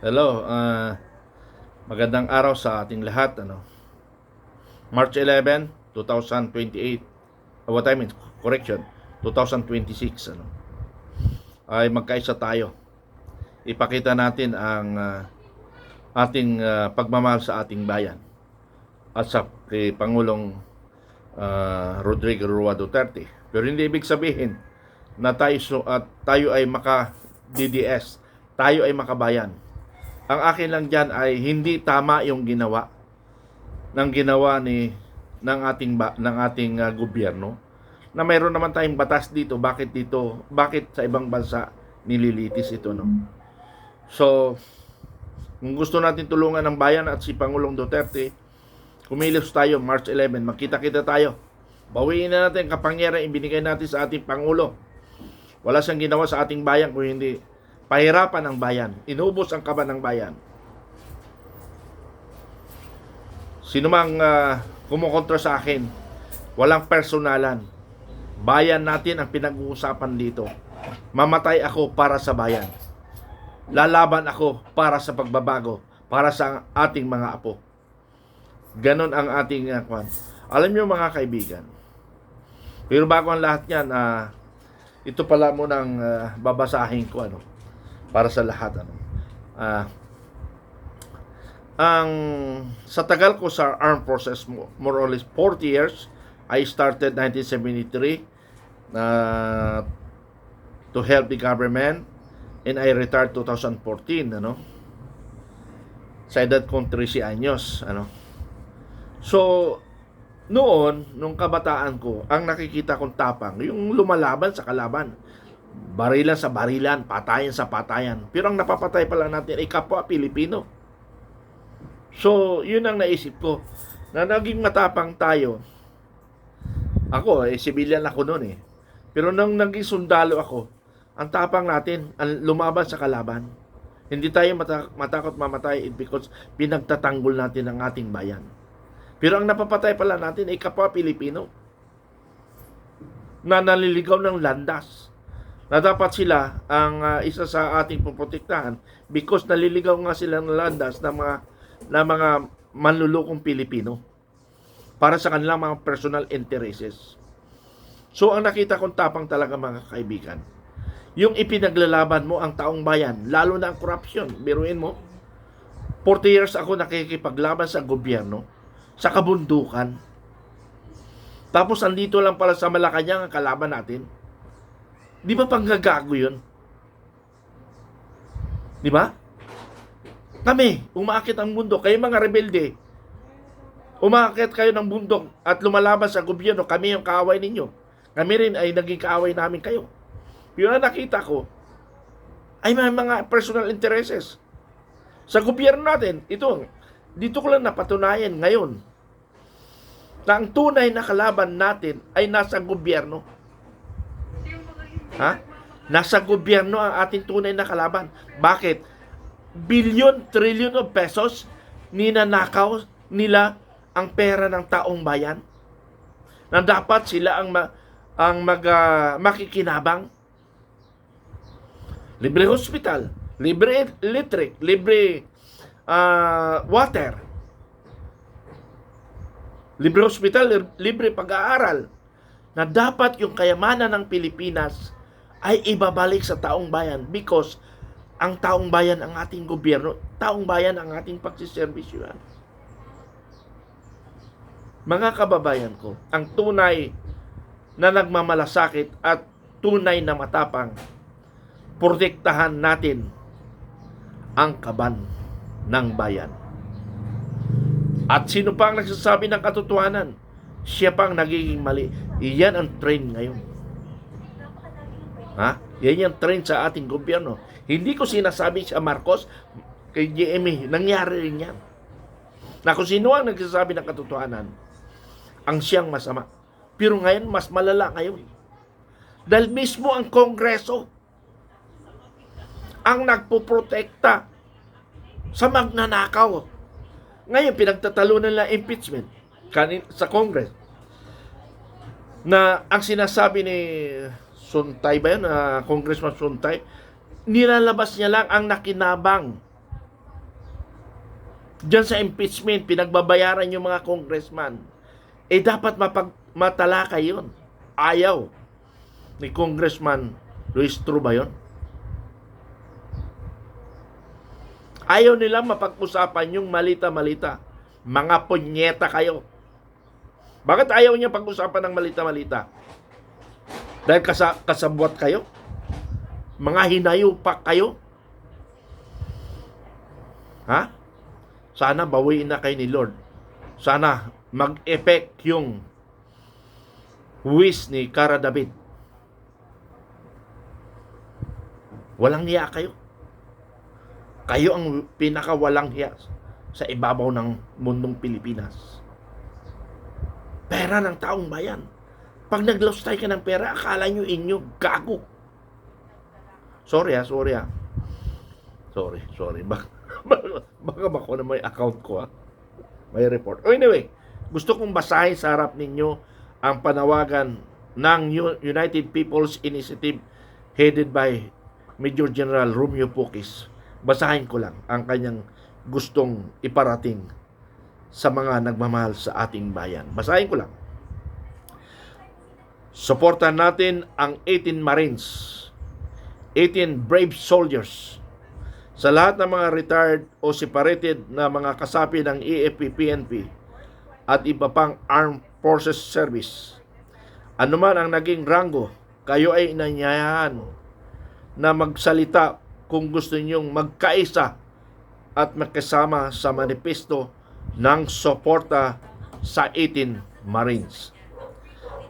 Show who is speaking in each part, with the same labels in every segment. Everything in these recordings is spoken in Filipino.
Speaker 1: Hello, magandang araw sa ating lahat. March 11, 2028. What I mean, correction, 2026. Ay magkaisa tayo. Ipakita natin ang ating pagmamahal sa ating bayan at sa kay Pangulong Rodrigo Roa Duterte. Pero hindi ibig sabihin na tayo ay maka-DDS, tayo ay makabayan. Ang akin lang diyan ay hindi tama yung ginawa ng ating gobyerno, na mayroon naman tayong batas dito. Bakit sa ibang bansa nililitis ito, no? So kung gusto natin tulungan ng bayan at si Pangulong Duterte, kumilos tayo March 11, magkita-kita tayo. Bawiin na natin kapangyarihan ibinigay natin sa ating Pangulo. Wala siyang ginawa sa ating bayan kung hindi pahirapan ng bayan, inubos ang kaban ng bayan. Sino mang kumukontra sa akin, walang personalan. Bayan natin ang pinag-uusapan dito. Mamatay ako para sa bayan. Lalaban ako para sa pagbabago, para sa ating mga apo. Ganon ang ating kwan. Alam niyo mga kaibigan, pero bago ang lahat yan, ito pala munang babasahin ko para sa lahat. Sa tagal ko sa armed forces, more or less 40 years, I started 1973 to help the government, and I retired 2014, sa edad kong 13 anyos, So nung kabataan ko, ang nakikita kong tapang yung lumalaban sa kalaban, barilan sa barilan, patayan sa patayan. Pero ang napapatay pala natin ay kapwa Pilipino. So, yun ang naisip ko, na naging matapang tayo. Ako, civilian ako noon . Pero nang naging sundalo ako, ang tapang natin, ang lumaban sa kalaban. Hindi tayo matakot mamatay because pinagtatanggol natin ang ating bayan. Pero ang napapatay pala natin ay kapwa Pilipino na naliligaw ng landas, na dapat sila ang isa sa ating puprotektahan because naliligaw nga sila ng landas ng mga manlulukong Pilipino para sa kanilang mga personal interests. So ang nakita kong tapang talaga mga kaibigan, yung ipinaglalaban mo ang taong bayan, lalo na ang korupsyon. Biruin mo, 40 years ako nakikipaglaban sa gobyerno, sa kabundukan. Tapos andito lang pala sa Malacanang ang kalaban natin. Di ba panggagago yun? Di ba? Kami, umaakit ang bundok. Kayo mga rebelde, umaakit kayo ng bundok at lumalaban sa gobyerno. Kami yung kaaway ninyo. Kami rin ay naging kaaway namin kayo. Pero na nakita ko ay may mga personal interests sa gobyerno natin. Dito ko lang napatunayan ngayon na ang tunay na kalaban natin ay nasa gobyerno. Nasa gobyerno ang ating tunay na kalaban. Bakit? Bilyon, trilyon of pesos ninanakaw nila ang pera ng taong bayan, na dapat sila ang makikinabang. Libre hospital, libre electric, libre water, libre hospital, libre pag-aaral, na dapat yung kayamanan ng Pilipinas ay ibabalik sa taong bayan because ang taong bayan ang ating gobyerno, taong bayan ang ating pagsiservisyo. Mga kababayan ko, ang tunay na nagmamalasakit at tunay na matapang, protektahan natin ang kaban ng bayan. At sino pang nagsasabi ng katotohanan, siya pang nagiging mali. Iyan ang trend ngayon. Yan yung trend sa ating gobyerno. Hindi ko sinasabi sa Marcos, kay GMA, nangyari rin yan. Na kung sino ang nagsasabi ng katotohanan, ang siyang masama. Pero ngayon, mas malala ngayon. Dahil mismo ang Kongreso ang nagpoprotekta sa magnanakaw. Ngayon, pinagtatalunan nila impeachment sa Congress, na ang sinasabi ni Suntay ba yun, Congressman Suntay, nilalabas niya lang ang nakinabang Diyan sa impeachment, pinagbabayaran yung mga congressman. Dapat matalakay yun. Ayaw ni Congressman Luis Truba yun. Ayaw nila mapag-usapan yung malita-malita. Mga punyeta kayo. Bakit ayaw niya pag-usapan ng malita-malita? Dahil kasabwat kayo? Mga hinayupak kayo? Ha? Sana bawiin na kayo ni Lord. Sana mag-effect yung wish ni Cara David. Walang hiya kayo. Kayo ang pinakawalang hiya sa ibabaw ng mundong Pilipinas. Pera ng taong bayan. Pag naglostay ka ng pera, akala nyo inyo, gago. Sorry. Sorry. Baka ako na may account ko, ha? May report. Anyway, gusto kong basahin sa harap ninyo ang panawagan ng United People's Initiative headed by Major General Romeo Pukis. Basahin ko lang ang kanyang gustong iparating sa mga nagmamahal sa ating bayan. Basahin ko lang. Suportahan natin ang 18 Marines, 18 brave soldiers, sa lahat ng mga retired o separated na mga kasapi ng AFP-PNP at iba pang Armed Forces Service. Ano man ang naging ranggo, kayo ay inanyayahan na magsalita kung gusto ninyong magkaisa at makasama sa manifesto ng suporta sa 18 Marines.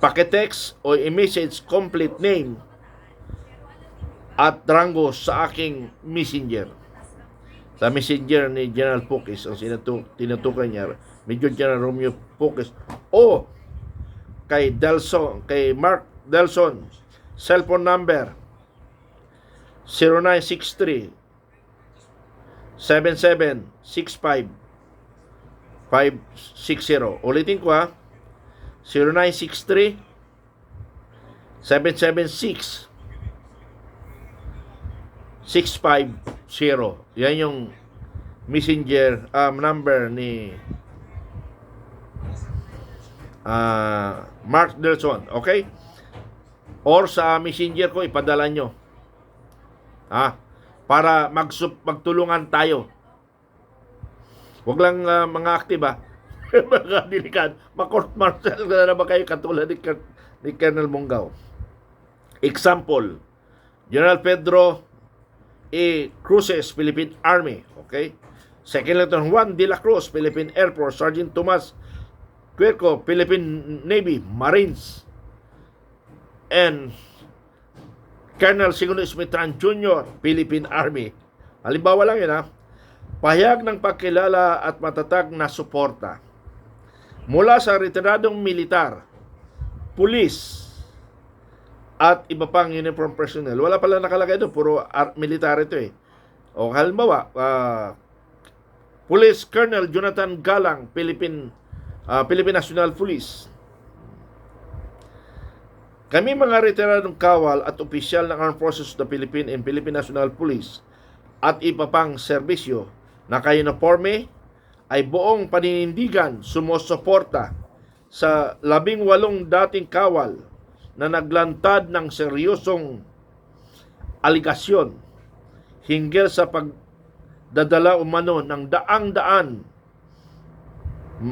Speaker 1: Pakitext o i-message complete name at rango sa aking messenger. Sa messenger ni General Pukis, ang tinutukan niya, Major General Romeo Pukis, o kay Mark Delson, cellphone number 0963 7765 560. Ulitin ko, ha. 0963 776 650. Yan yung messenger number ni Mark Delson. Okay? Or sa messenger ko, ipadala nyo. Para magtulungan tayo. Huwag lang mga active, mga delikado. Ma-court martial na ba kayo katulad ni Colonel Munggaw? Example, General Pedro A. Cruces, Philippine Army. Okay? Second Lieutenant Juan de la Cruz, Philippine Air Force. Sergeant Tomas Cuerco, Philippine Navy, Marines. And Colonel Segundo Smitran Jr., Philippine Army. Halimbawa lang yun, pahayag ng pagkilala at matatag na suporta mula sa retiradong militar, pulis, at iba pang uniform personnel. Wala pala nakalagay doon, puro militar ito eh. O halimbawa, Police Colonel Jonathan Galang, Philippine National Police. Kami mga retiradong kawal at opisyal ng Armed Forces of the Philippines and Philippine National Police at iba pang serbisyo na ka-uniforme ay buong paninindigan sumusuporta sa 18 dating kawal na naglantad ng seryosong aligasyon hinggil sa pagdadala umano ng daang-daan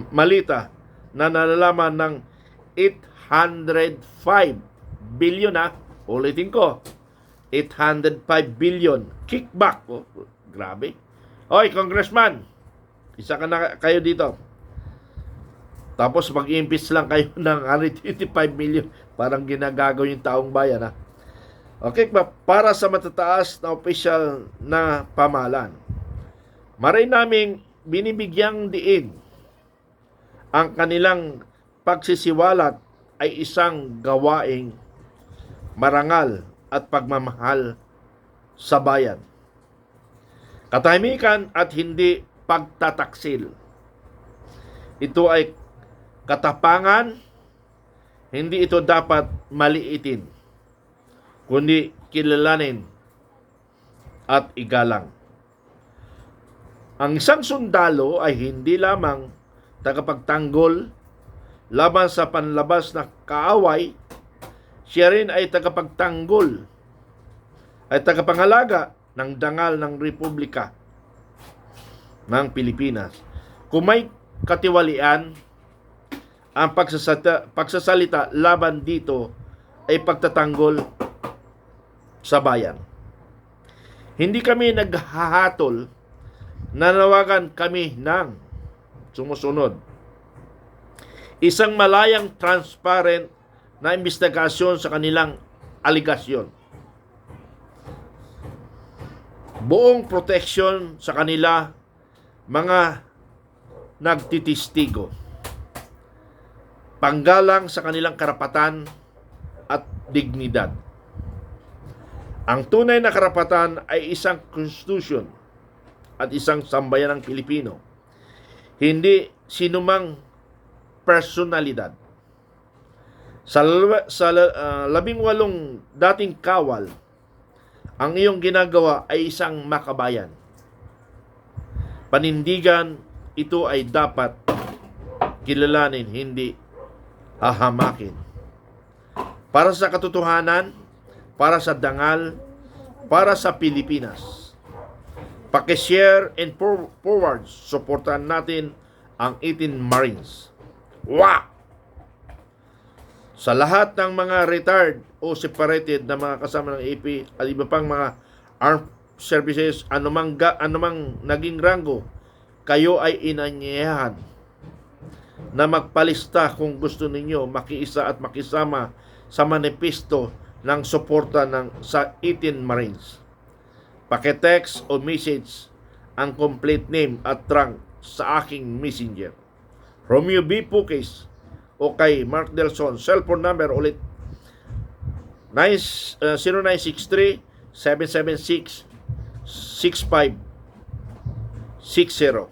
Speaker 1: malita na nalalaman ng 805 billion, ulitin ko, 805 billion kickback. Grabe. Oy, Congressman, isa ka na kayo dito. Tapos mag-impeach lang kayo ng 185 million. Parang ginagago yung taong bayan, Okay, para sa matataas na opisyal na pamahalaan, maray naming binibigyang diin ang kanilang pagsisiwalat ay isang gawaing marangal at pagmamahal sa bayan. Katahimikan at hindi pagtataksil. Ito ay katapangan, hindi ito dapat maliitin, kundi kilalanin at igalang. Ang isang sundalo ay hindi lamang tagapagtanggol laban sa panlabas na kaaway, siya rin ay tagapagtanggol, ay tagapangalaga ng dangal ng Republika ng Pilipinas. Kung may katiwalian ang pagsasalita laban dito ay pagtatanggol sa bayan. Hindi kami naghahatol, nanawagan kami ng sumusunod. Isang malayang transparent na investigasyon sa kanilang aligasyon. Buong proteksyon sa kanila mga nagtitistigo. Panggalang sa kanilang karapatan at dignidad. Ang tunay na karapatan ay isang konstitusyon at isang sambayanang Pilipino. Hindi sinumang personalidad. Sa 18 dating kawal, ang iyong ginagawa ay isang makabayan. Panindigan, ito ay dapat kilalanin, hindi hahamakin. Para sa katotohanan, para sa dangal, para sa Pilipinas. Paki-share and forward, suportahan natin ang 18 Marines. Wow! Sa lahat ng mga retired o separated na mga kasama ng AP at iba pang mga armed services, anumang naging ranggo, kayo ay inanyayahan na magpalista kung gusto ninyo makiisa at makisama sa manifesto ng suporta sa 18 Marines. Paki-text o message ang complete name at rank sa aking messenger. Romeo B. Puques o kay Mark Delson. Cellphone number ulit 0963-776-6560.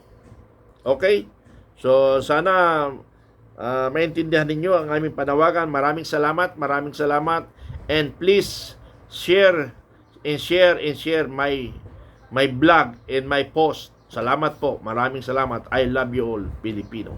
Speaker 1: Okay? So, sana maintindihan ninyo ang aming panawagan. Maraming salamat. And please share my blog and my post. Salamat po. Maraming salamat. I love you all, Filipino.